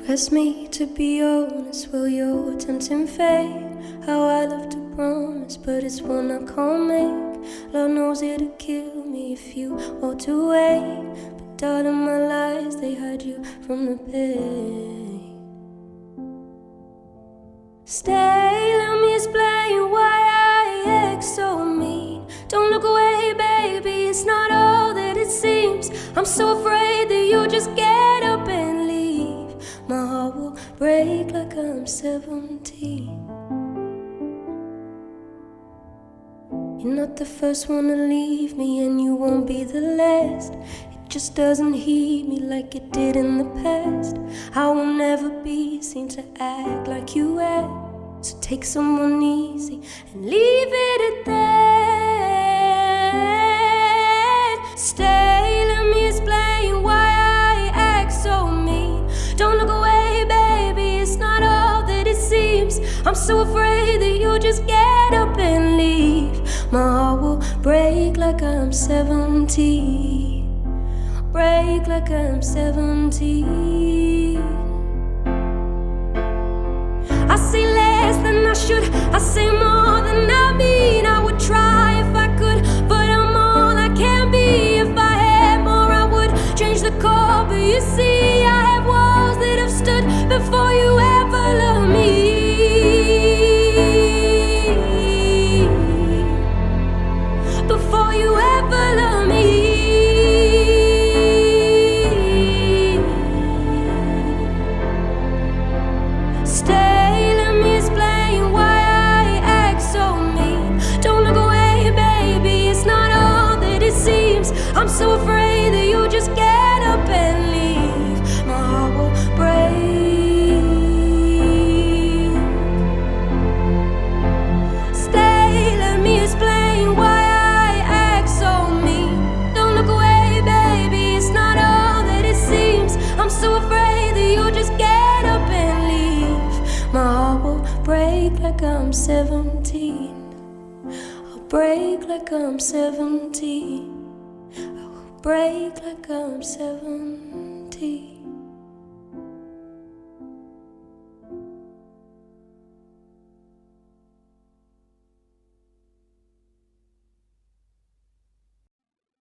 Ask me to be honest, will your tempting fate? How I love to promise, but it's one I can't make. Lord knows it'll kill me if you walked away. But darling, my lies, they hide you from the pain. Stay, let me explain why I act so mean. Don't look away, baby, it's not all that it seems. I'm so afraid that you'll just get up and leave. My heart will break like I'm 17. You're not the first one to leave me, and you won't be the last. It just doesn't heat me like it did in the past. I will never be seen to act like you act. So take someone easy and leave it at that. Stay, let me explain why I act so mean. Don't look away, baby, it's not all that it seems. I'm so afraid that you'll just get up and leave. My heart will break like I'm 17. Break like I'm 17. I say less than I should, I say more than I mean. I would try if I could, but I'm all I can be. If I had more, I would change the core. But you see, I have walls that have stood before you ever loved me. Before you ever loved me. Stay, let me explain why I act so mean. Don't look away, baby, it's not all that it seems. I'm so afraid that you'll just get up and leave. My heart will break. Stay, let me explain why I act so mean. Don't look away, baby, it's not all that it seems. I'm so afraid that you'll just get up and leave. My heart will break like I'm 17. I'll break like I'm 17. I will break like I'm 17.